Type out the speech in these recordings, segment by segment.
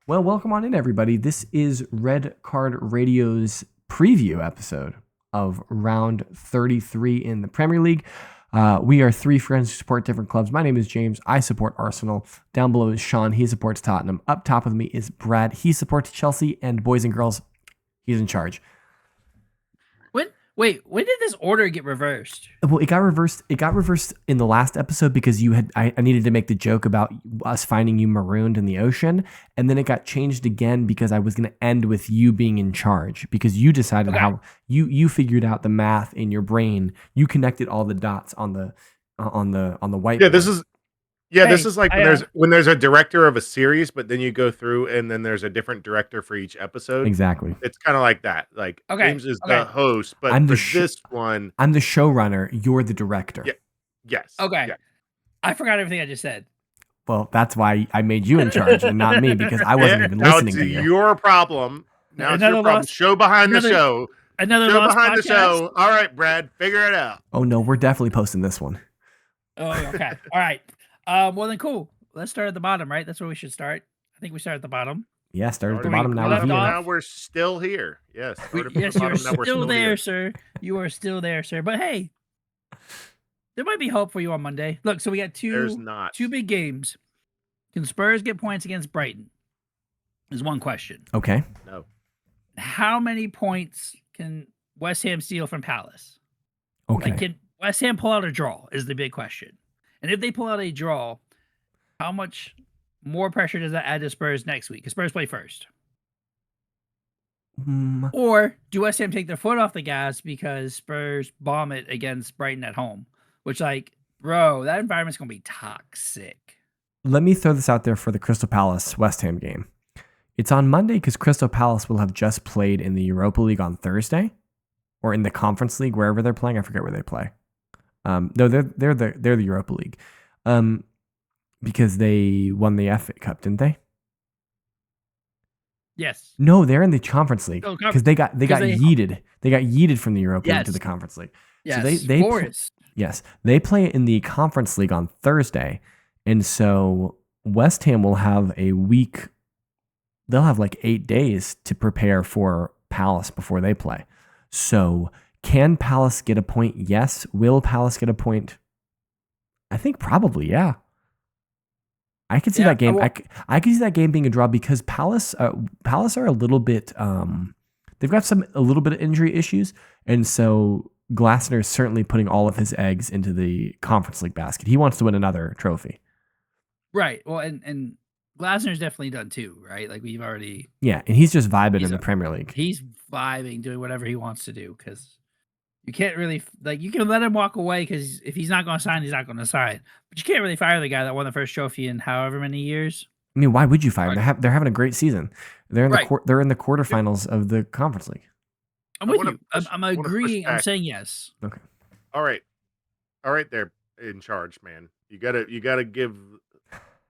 Well, welcome on in, everybody. This is Red Card Radio's preview episode of round 33 in the Premier League. We are three friends who support different clubs. My name is James. I support Arsenal. Down below is Sean. He supports Tottenham. Up top with me is Brad. He supports Chelsea. And boys and girls, he's in charge. When did this order get reversed? Well, it got reversed. It got reversed in the last episode because I needed to make the joke about us finding you marooned in the ocean, and then it got changed again because I was going to end with you being in charge because you decided how you figured out the math in your brain. You connected all the dots on the whiteboard. This is like when there's a director of a series, but then you go through and then there's a different director for each episode. Exactly. It's kind of like that. Like James is the host, but I'm this one, I'm the showrunner. You're the director. Yeah. Yes. Okay. Yeah. I forgot everything I just said. Well, that's why I made you in charge and not me because I wasn't even listening to you. Your problem. Now it's your problem. Show behind the show. Another show behind the show. All right, Brad, figure it out. Oh no, we're definitely posting this one. Oh, okay. All right. Well then, cool. Let's start at the bottom, right? That's where we should start. I think we start at the bottom. Yeah, start at the bottom. Now we're still here. Yes. Yes, you're still there, sir. You are still there, sir. But hey, there might be hope for you on Monday. Look, so we got two big games. Can Spurs get points against Brighton? Is one question. Okay. No. How many points can West Ham steal from Palace? Okay. Like, can West Ham pull out a draw is the big question. And if they pull out a draw, how much more pressure does that add to Spurs next week? Because Spurs play first. Or do West Ham take their foot off the gas because Spurs bomb it against Brighton at home? Which, bro, that environment's going to be toxic. Let me throw this out there for the Crystal Palace West Ham game. It's on Monday because Crystal Palace will have just played in the Europa League on Thursday, or in the Conference League, wherever they're playing. I forget where they play. No, they're the Europa League, because they won the FA Cup, didn't they? Yes. No, they're in the Conference League because they got yeeted. They got yeeted from the Europa League to the Conference League. Yes. So they play in the Conference League on Thursday, and so West Ham will have a week. They'll have 8 days to prepare for Palace before they play. So. Can Palace get a point? Yes. Will Palace get a point? I think probably, yeah. I could see that game. I could see that game being a draw because Palace are a little bit. They've got a little bit of injury issues, and so Glasner is certainly putting all of his eggs into the Conference League basket. He wants to win another trophy. Right. Well, and Glasner's definitely done too, right? We've already. Yeah, and he's just vibing in the Premier League. He's vibing, doing whatever he wants to do because. You can't really you can let him walk away because if he's not going to sign, he's not going to sign. But you can't really fire the guy that won the first trophy in however many years. I mean, why would you fire him? They're having a great season. They're in they're in the quarterfinals of the Conference League. I'm with you. I'm agreeing. I'm saying yes. Okay. All right. They're in charge, man. You gotta give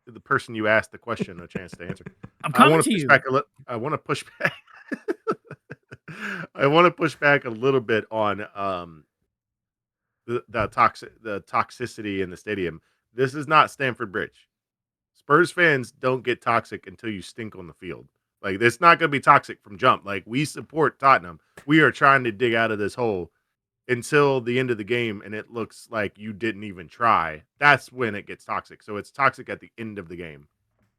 the person you asked the question a chance to answer. I'm coming to you. I want to push back. I want to push back a little bit on the toxicity in the stadium. This is not Stamford Bridge. Spurs fans don't get toxic until you stink on the field. It's not going to be toxic from jump. We support Tottenham. We are trying to dig out of this hole until the end of the game, and it looks like you didn't even try. That's when it gets toxic. So it's toxic at the end of the game.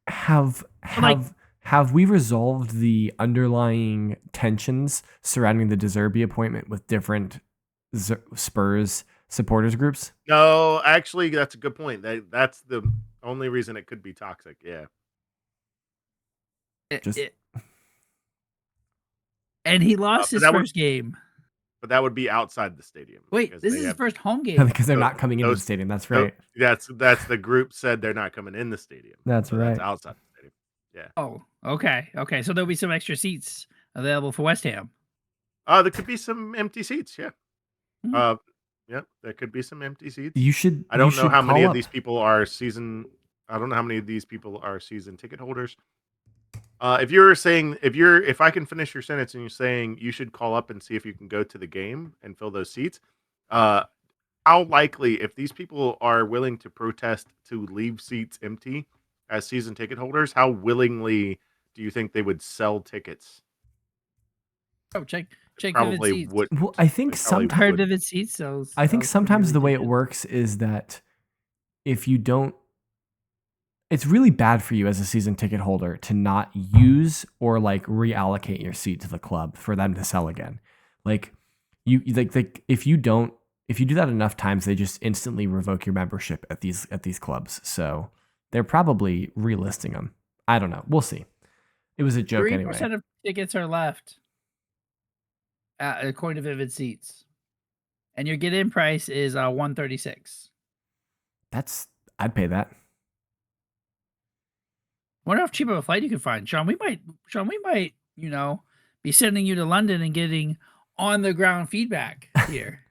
Have we resolved the underlying tensions surrounding the De Zerbi appointment with different Spurs supporters groups? No, actually, that's a good point. That's the only reason it could be toxic. Yeah. And he lost his first game. But that would be outside the stadium. Wait, this is his first home game. Because they're not coming into the stadium. That's right. That's the group said they're not coming in the stadium. That's right. That's outside the stadium. Yeah. Oh, okay. So there'll be some extra seats available for West Ham. There could be some empty seats. Yeah. Yeah, there could be some empty seats. I don't know how many of these people are season. I don't know how many of these people are season ticket holders. If I can finish your sentence and you're saying you should call up and see if you can go to the game and fill those seats, how likely, if these people are willing to protest to leave seats empty as season ticket holders, how willingly do you think they would sell tickets? Oh, check Probably Vivid Seats. would. Well, I think sometimes Vivid Seats sells. I think sometimes the way it works is that if you don't, it's really bad for you as a season ticket holder to not use or like reallocate your seat to the club for them to sell again. Like if you do that enough times, they just instantly revoke your membership at these clubs. So they're probably relisting them. I don't know. We'll see. It was a joke 3% anyway. 3% of tickets are left, according to Vivid Seats, and your get-in price is $136. I'd pay that. Wonder how cheap of a flight you can find, Sean. We might, be sending you to London and getting on the ground feedback here.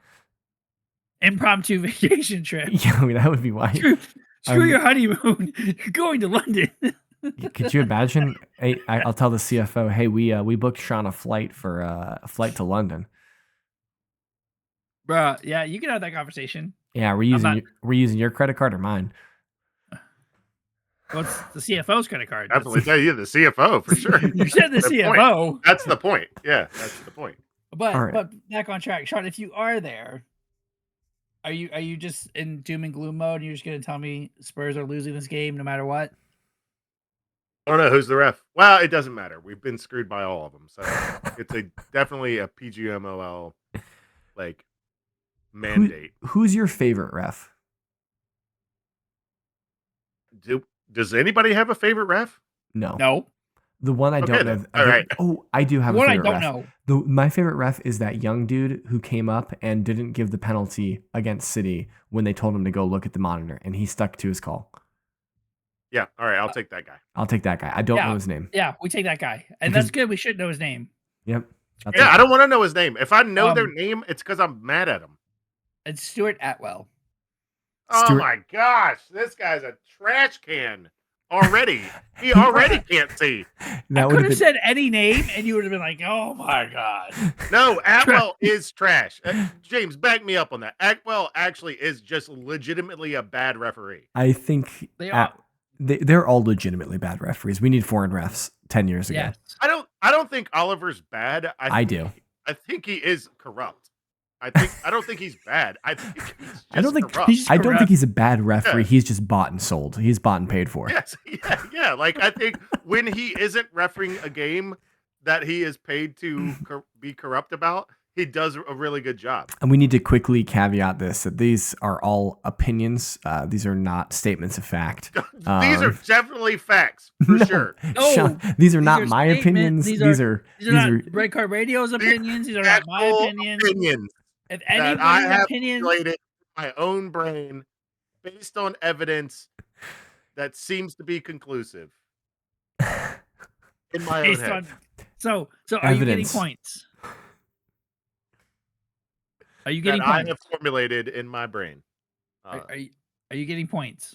Impromptu vacation trip. Yeah, I mean, that would be wild. Screw your honeymoon. You're going to London. Could you imagine? I'll tell the CFO, hey, we booked Sean a flight to London. Bruh, yeah, you can have that conversation. Yeah, we're using your credit card or mine. What's the CFO's credit card? Definitely tell you the CFO for sure. You said the CFO. Point. That's the point. Yeah, that's the point. But back on track, Sean. If you are there, are you just in doom and gloom mode? And you're just gonna tell me Spurs are losing this game no matter what? I don't know who's the ref. Well, it doesn't matter. We've been screwed by all of them, so it's definitely a PGMOL like mandate. Who's your favorite ref? Does anybody have a favorite ref? No. The one I don't know. All right. Oh, I do have a favorite ref. I don't know. My favorite ref is that young dude who came up and didn't give the penalty against City when they told him to go look at the monitor, and he stuck to his call. Yeah. All right. I'll take that guy. I don't know his name. Yeah, we take that guy. And that's good. We should know his name. Yep. I don't want to know his name. If I know their name, it's because I'm mad at them. It's Stuart Atwell. Oh my gosh, this guy's a trash can already. He already can't see. I could have said any name, and you would have been like, "Oh my god." No, Atwell is trash. James, back me up on that. Atwell actually is just legitimately a bad referee. I think they're all legitimately bad referees. We need foreign refs 10 years ago. Yes. I don't think Oliver's bad. I do. I think he is corrupt. I don't think he's bad. I think he's just corrupt. I don't think he's a bad referee. Yeah. He's just bought and sold. He's bought and paid for. Yes, yeah. Like I think when he isn't refereeing a game that he is paid to be corrupt about, he does a really good job. And we need to quickly caveat this that these are all opinions. These are not statements of fact. These are definitely facts for sure. No, these are not my opinions. These are not Red Card Radio's opinions. These are not my opinions. If anybody's opinions, my own brain based on evidence that seems to be conclusive in my own head. So are you getting points? Are you getting points? I have formulated in my brain. Are you getting points?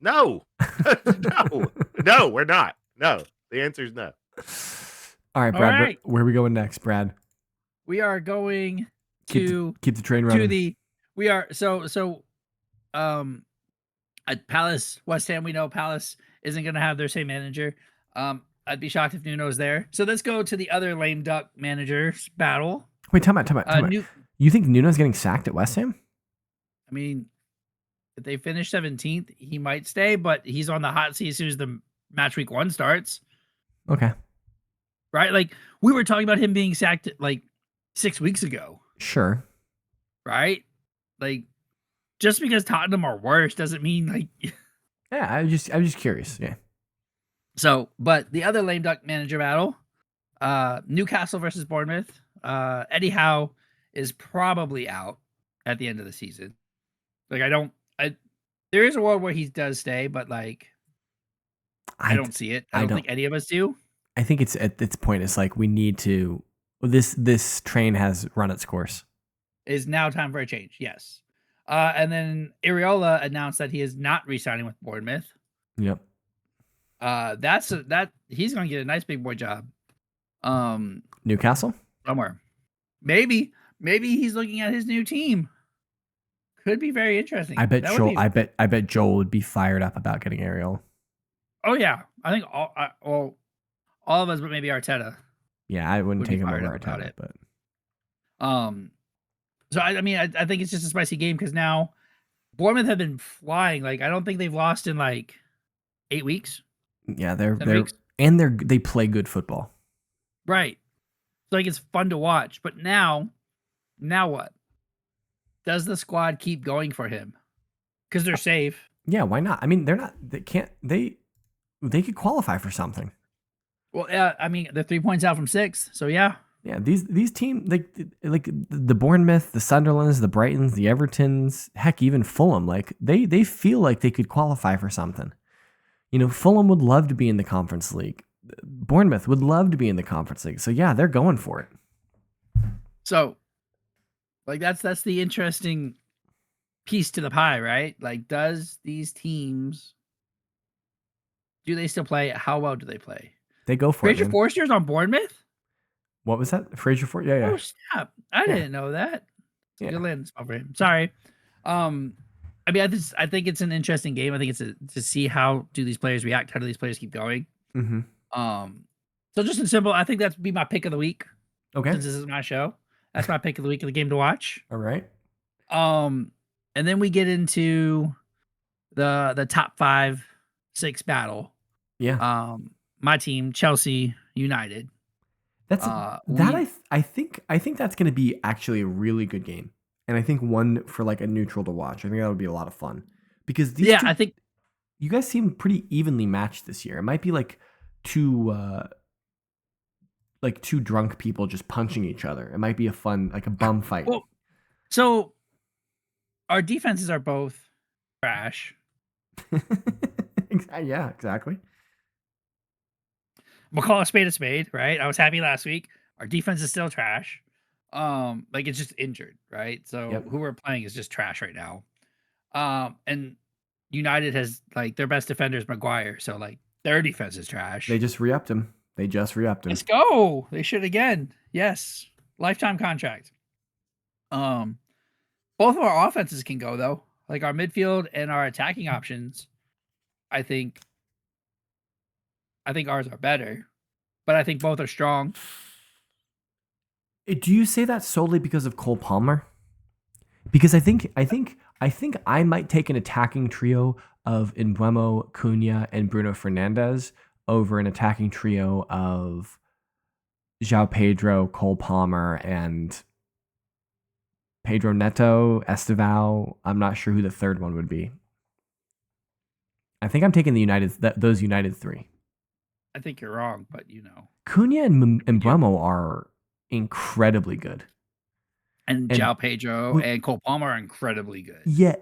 No, no, we're not. No, the answer is no. All right, Brad. Right. Where are we going next, Brad? We are going to keep the train running. At Palace, West Ham, we know Palace isn't going to have their same manager. I'd be shocked if Nuno's there. So let's go to the other lame duck managers battle. Wait, time out. You think Nuno's getting sacked at West Ham? I mean, if they finish 17th, he might stay, but he's on the hot seat as soon as the match week 1 starts. Okay. Right? Like, we were talking about him being sacked like 6 weeks ago. Sure. Right? Like, just because Tottenham are worse doesn't mean like. Yeah, I'm just curious. Yeah. So, but the other lame duck manager battle, Newcastle versus Bournemouth. Eddie Howe is probably out at the end of the season. Like, there is a world where he does stay, but like, I don't see it. I don't think any of us do. I think it's at this point. It's like we need to. This train has run its course. Is now time for a change. Yes. And then Areola announced that he is not re-signing with Bournemouth. Yep. That he's going to get a nice big boy job. Newcastle? Somewhere. Maybe he's looking at his new team. Could be very interesting. I bet Joel would be fired up about getting Areola. Oh yeah. I think all of us, but maybe Arteta. Yeah, I wouldn't take him over Arteta, but so I mean, I think it's just a spicy game because now Bournemouth have been flying. Like I don't think they've lost in like 8 weeks. Yeah, they play good football. Right. So like it's fun to watch. But now what? Does the squad keep going for him? Because they're safe. Yeah, why not? I mean, they could qualify for something. Well, I mean, they're 3 points out from 6, so yeah. Yeah, these teams like the Bournemouth, the Sunderlands, the Brightons, the Evertons, heck, even Fulham, like they feel like they could qualify for something. You know, Fulham would love to be in the Conference League. Bournemouth would love to be in the Conference League. So yeah, they're going for it. So, like that's the interesting piece to the pie, right? Like, does these teams do they still play? How well do they play? They go for Fraser Forster's on Bournemouth. What was that? Fraser Forster? Yeah. Oh snap! I didn't know that. Yeah. Good land spot for him. Sorry. I mean, I think it's an interesting game. I think it's to see how do these players react. How do these players keep going? Mm-hmm. So just in simple, I think that'd be my pick of the week. Okay. Since this is my show, that's my pick of the week of the game to watch. All right. And then we get into the top 5-6 battle. Yeah. My team, Chelsea United. That's I think that's going to be actually a really good game, and I think one for like a neutral to watch. I think that would be a lot of fun because I think you guys seem pretty evenly matched this year. It might be like two drunk people just punching each other. It might be a fun like a bum fight. Well, so our defenses are both trash. Yeah, exactly. We'll call a spade, right? I was happy last week. Our defense is still trash. Like it's just injured, right? So who we're playing is just trash right now. And United has like their best defender is Maguire, so like their defense is trash. They just re-upped him. Let's go. They should again. Yes. Lifetime contract. Both of our offenses can go though. Like our midfield and our attacking options, I think ours are better, but I think both are strong. Do you say that solely because of Cole Palmer? Because I think I might take an attacking trio of Mbeumo, Cunha, and Bruno Fernandes over an attacking trio of João Pedro, Cole Palmer, and Pedro Neto, Estevao. I'm not sure who the third one would be. I think I'm taking those United 3. I think you're wrong, but you know. Cunha and Mbeumo are incredibly good. And João Pedro and Cole Palmer are incredibly good. Yeah,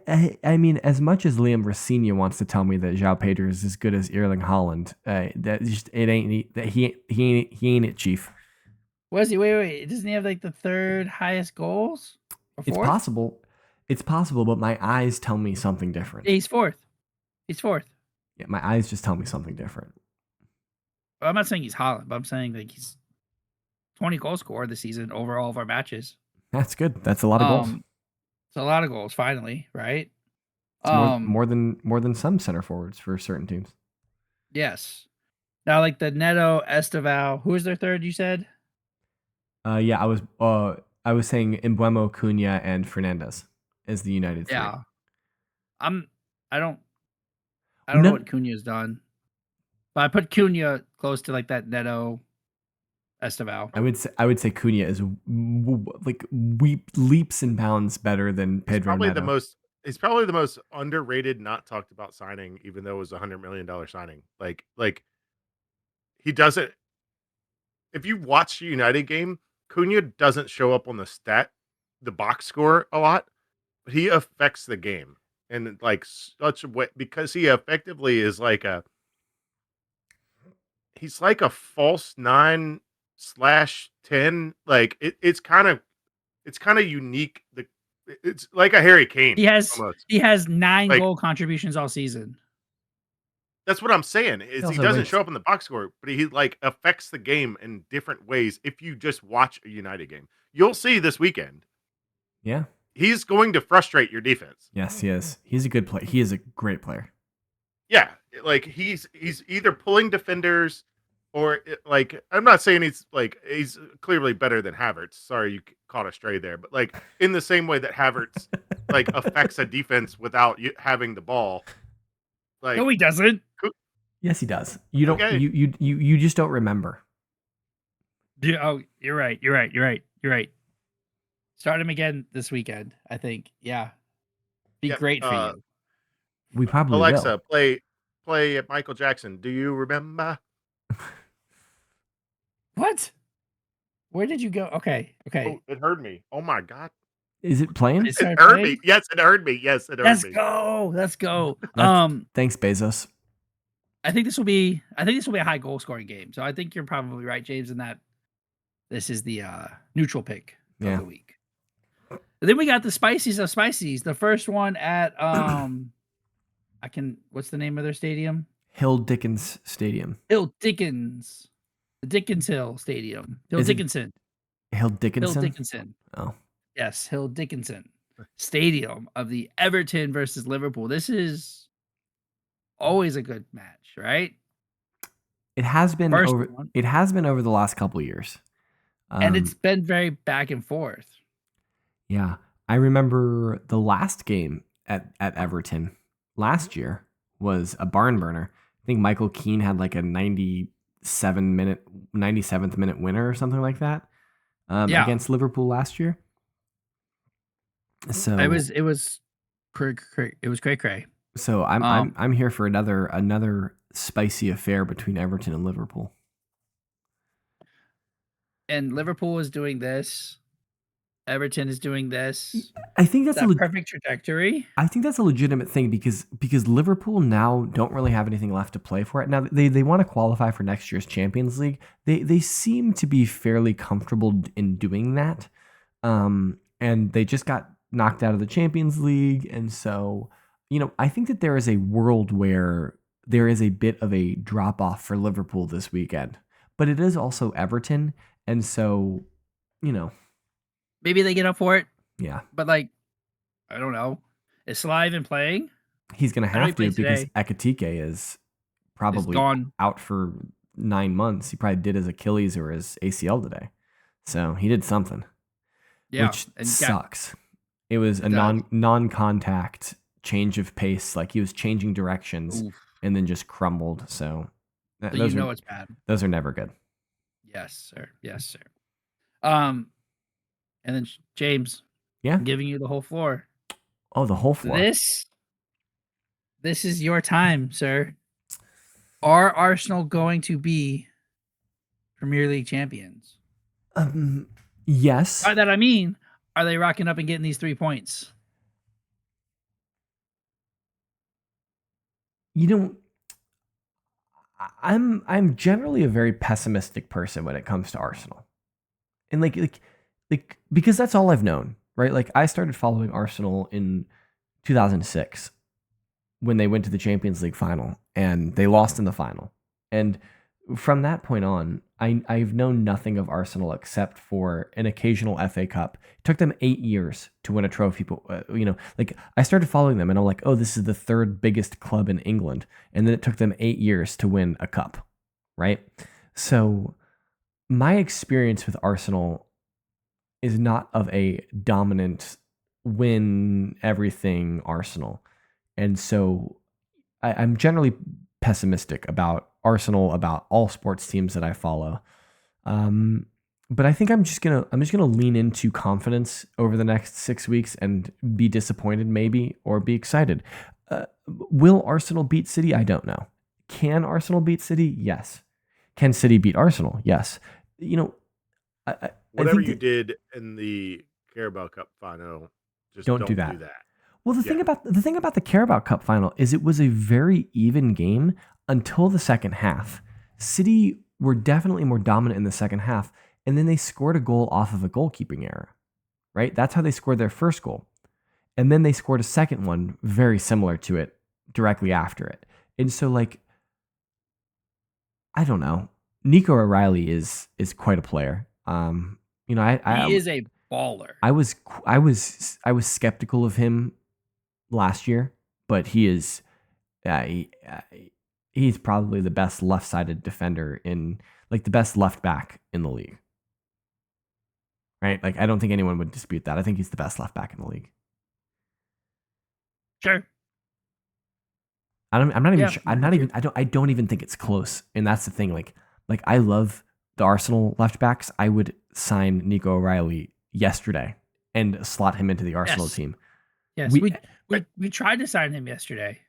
I mean, as much as Liam Rossini wants to tell me that João Pedro is as good as Erling Haaland, that just it ain't that he ain't it, Chief. Was he? Wait! Doesn't he have like the 3rd highest goals? It's possible. It's possible, but my eyes tell me something different. Yeah, he's 4th. Yeah, my eyes just tell me something different. I'm not saying he's Haaland, but I'm saying like he's 20 goal scorer this season over all of our matches. That's good. That's a lot of goals. It's a lot of goals, finally, right? It's more than some center forwards for certain teams. Yes. Now, like the Neto, Estevao, who was their third? You said. Yeah, I was saying Mbeumo, Cunha, and Fernandes is the United 3. Yeah. I don't know what Cunha's done, but I put Cunha close to like that Neto, Estevao. I would say Cunha is like leaps and bounds better than Pedro. He's probably the most underrated, not talked about signing, even though it was $100 million signing. Like he doesn't. If you watch the United game, Cunha doesn't show up on the box score a lot, but he affects the game in like such a way because he effectively is he's like a false 9/10. Like it's kind of unique. It's like a Harry Kane. He has 9 goal contributions all season. That's what I'm saying. He doesn't show up in the box score, but he like affects the game in different ways. If you just watch a United game, you'll see this weekend. Yeah, he's going to frustrate your defense. Yes, he is. He's a good player. He is a great player. Yeah, like he's either pulling defenders Or like, I'm not saying he's clearly better than Havertz. Sorry, you caught a stray there, but like in the same way that Havertz like affects a defense without having the ball. Like, no, he doesn't. Yes, he does. You don't. Okay. You just don't remember. Oh, you're right. Start him again this weekend. I think. Yeah, be great for you. We probably Alexa, will. play Michael Jackson. Do you remember? What? Where did you go? Okay. Oh, it heard me. Oh my god. Is it playing? It It heard me. Yes, it heard me. Yes, it heard me. Let's go. Thanks, Bezos. I think this will be a high goal scoring game. So I think you're probably right, James, in that this is the neutral pick of the week. And then we got the spicies of spicies. The first one at what's the name of their stadium? Hill Dickens Stadium. Hill Dickens. The Dickens Hill Stadium. Hill Dickinson. Hill Dickinson? Hill Dickinson. Oh. Yes, Hill Dickinson Stadium of the Everton versus Liverpool. This is always a good match, right? It has been over the last couple of years. And it's been very back and forth. Yeah. I remember the last game at Everton last year was a barn burner. I think Michael Keane had like a 97th minute winner or something like that against Liverpool last year. So it was cray. So I'm here for another spicy affair between Everton and Liverpool. And Liverpool is doing this. Everton is doing this. I think that's a perfect trajectory. I think that's a legitimate thing because Liverpool now don't really have anything left to play for it. Now they want to qualify for next year's Champions League. They seem to be fairly comfortable in doing that. And they just got knocked out of the Champions League, and so I think that there is a world where there is a bit of a drop off for Liverpool this weekend, but it is also Everton, and so maybe they get up for it. Yeah. But I don't know. Is Sly even playing? He's going to have to because Ekitike is probably out for 9 months. He probably did his Achilles or his ACL today. So he did something. Yeah. Which sucks. It was a non-contact change of pace. Like he was changing directions and then just crumbled. So it's bad. Those are never good. Yes, sir. And then James, I'm giving you the whole floor. Oh, the whole floor. This is your time, sir. Are Arsenal going to be Premier League champions? Yes. By that I mean, are they rocking up and getting these 3 points? I'm generally a very pessimistic person when it comes to Arsenal. And like because that's all I've known, right? Like I started following Arsenal in 2006 when they went to the Champions League final and they lost in the final. And from that point on, I've known nothing of Arsenal except for an occasional FA Cup. It took them 8 years to win a trophy. I started following them and I'm like, oh, this is the third biggest club in England. And then it took them 8 years to win a cup, right? So my experience with Arsenal is not of a dominant win everything Arsenal. And so I'm generally pessimistic about Arsenal, about all sports teams that I follow. But I think I'm just gonna lean into confidence over the next 6 weeks and be disappointed maybe or be excited. Will Arsenal beat City? I don't know. Can Arsenal beat City? Yes. Can City beat Arsenal? Yes. Whatever you did in the Carabao Cup final, just don't do that. Well, the thing about the Carabao Cup final is it was a very even game until the second half. City were definitely more dominant in the second half, and then they scored a goal off of a goalkeeping error, right? That's how they scored their first goal. And then they scored a second one very similar to it directly after it. And so I don't know. Nico O'Reilly is quite a player. He is a baller. I was skeptical of him last year, but he is he's probably the best left-sided defender in, like, the best left back in the league. Right? Like, I don't think anyone would dispute that. I think he's the best left back in the league. Sure. I don't even think it's close. And that's the thing. Like I love the Arsenal left backs. I would sign Nico O'Reilly yesterday and slot him into the Arsenal team. Yes, we tried to sign him yesterday.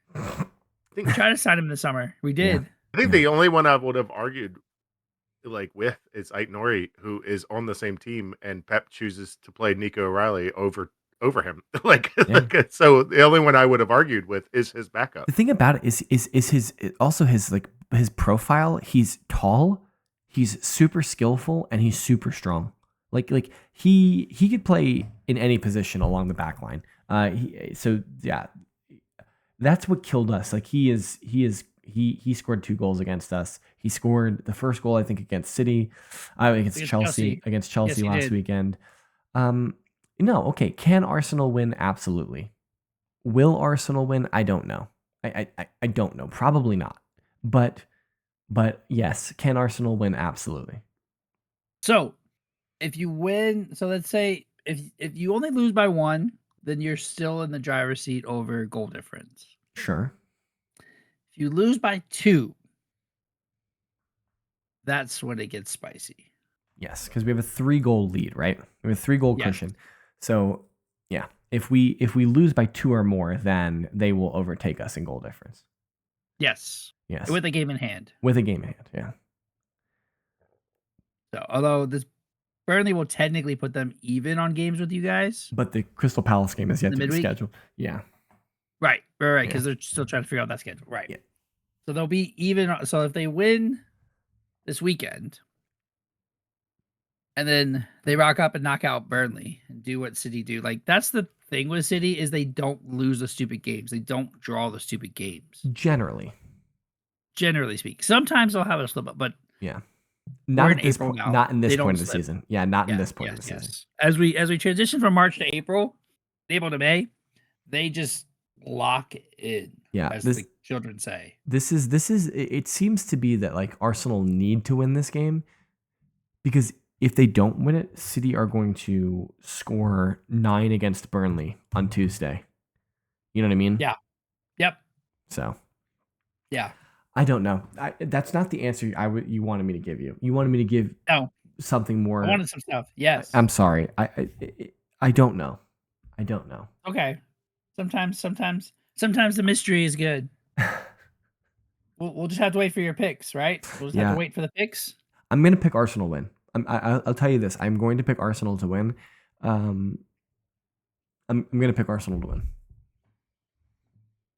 We tried to sign him in the summer. We did. Yeah. I think the only one I would have argued with is Aït-Nouri, who is on the same team, and Pep chooses to play Nico O'Reilly over him. So the only one I would have argued with is his backup. The thing about it is his profile. He's tall, he's super skillful, and he's super strong. Like he could play in any position along the back line. That's what killed us. Like he scored 2 goals against us. He scored the first goal, I think, against City, against Chelsea last weekend. No, okay. Can Arsenal win? Absolutely. Will Arsenal win? I don't know. I don't know. Probably not. But yes, can Arsenal win? Absolutely. So if you win, so let's say if you only lose by 1, then you're still in the driver's seat over goal difference. Sure. If you lose by 2, that's when it gets spicy. Yes, because we have a 3-goal lead, right? We have a 3-goal cushion. So yeah, if we lose by 2 or more, then they will overtake us in goal difference. Yes. Yes. With a game in hand. Yeah. So although this Burnley will technically put them even on games with you guys. But the Crystal Palace game is yet to be scheduled. Yeah. Right. Because they're still trying to figure out that schedule. Right. Yeah. So they'll be even. So if they win this weekend, and then they rock up and knock out Burnley and do what City do, like that's the thing with City is they don't lose the stupid games. They don't draw the stupid games. Generally speaking, sometimes they'll have a slip up, but yeah. Not in this point of the season. Yeah, not in this point of the season. As we transition from March to April to May, they just lock in. Yeah, as the children say. This is. It seems to be that like Arsenal need to win this game because if they don't win it, City are going to score 9 against Burnley on Tuesday. You know what I mean? Yeah. Yep. So. Yeah. I don't know. That's not the answer you wanted me to give you. You wanted me to give something more. I wanted some stuff. Yes. I'm sorry. I don't know. I don't know. Okay. Sometimes the mystery is good. We'll just have to wait for your picks, right? We'll just have to wait for the picks. I'm going to pick Arsenal win. I'll tell you this. I'm going to pick Arsenal to win. I'm going to pick Arsenal to win.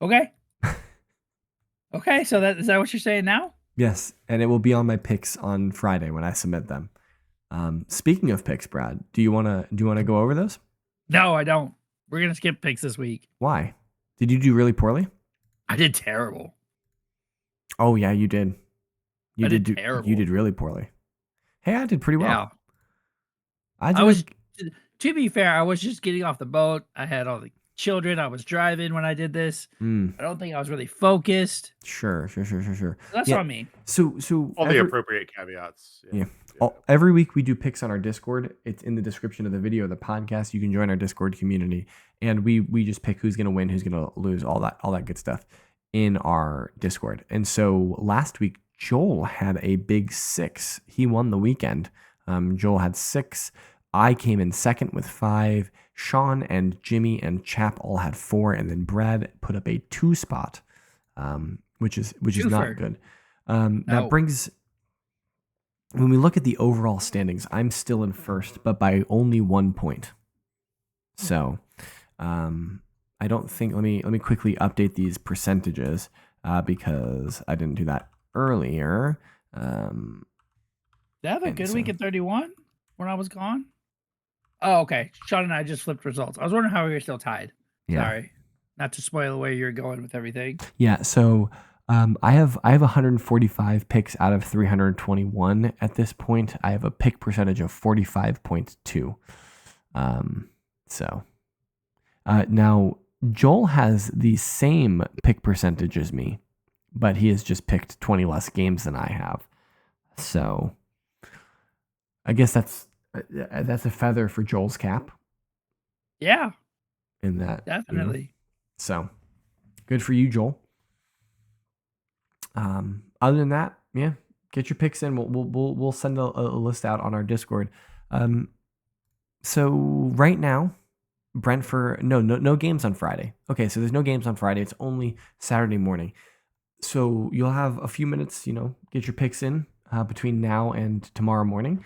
Okay. Okay, so is that what you're saying now? Yes, and it will be on my picks on Friday when I submit them. Speaking of picks, Brad, do you wanna go over those? No, I don't. We're gonna skip picks this week. Why? Did you do really poorly? I did terrible. Oh yeah, you did. You did terrible. You did really poorly. Hey, I did pretty well. Yeah. To be fair, I was just getting off the boat. I had all the children. I was driving when I did this. I don't think I was really focused. Sure. So that's on me. So all the appropriate caveats. Yeah. Every week we do picks on our Discord. It's in the description of the video of the podcast. You can join our Discord community, and we just pick who's going to win, who's going to lose, all that good stuff in our Discord. And so last week Joel had a big 6. He won the weekend. Joel had 6. I came in second with 5. Sean and Jimmy and Chap all had 4, and then Brad put up a 2 spot, which is not good. That brings, when we look at the overall standings, I'm still in first, but by only 1 point. So I don't think. Let me quickly update these percentages because I didn't do that earlier. Did I have a good week at 31 when I was gone? Oh, okay. Sean and I just flipped results. I was wondering how we were still tied. Yeah. Sorry, not to spoil where you're going with everything. Yeah. So I have 145 picks out of 321 at this point. I have a pick percentage of 45.2. Now Joel has the same pick percentage as me, but he has just picked 20 less games than I have. So I guess that's a feather for Joel's cap. Yeah. In that. Definitely. So good for you, Joel. Other than that, yeah, get your picks in. We'll send a list out on our Discord. So right now, Brentford, no games on Friday. Okay, so there's no games on Friday. It's only Saturday morning. So you'll have a few minutes, get your picks in between now and tomorrow morning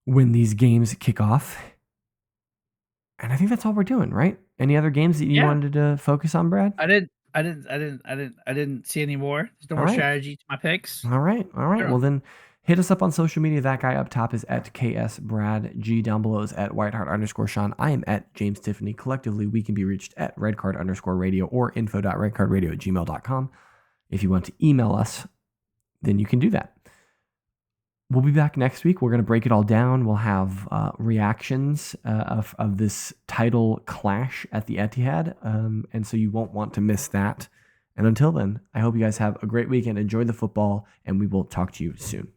when these games kick off. And I think that's all we're doing, right? Any other games that you wanted to focus on, Brad? I didn't see any more. There's no more strategy to my picks. All right. Well, then hit us up on social media. That guy up top is at @KSBradG. Down below is at @Whiteheart_Sean. I am at James Tiffany. Collectively, we can be reached at redcard_radio or info.redcardradio@gmail.com. If you want to email us, then you can do that. We'll be back next week. We're going to break it all down. We'll have reactions of this title clash at the Etihad. And so you won't want to miss that. And until then, I hope you guys have a great weekend. Enjoy the football, and we will talk to you soon.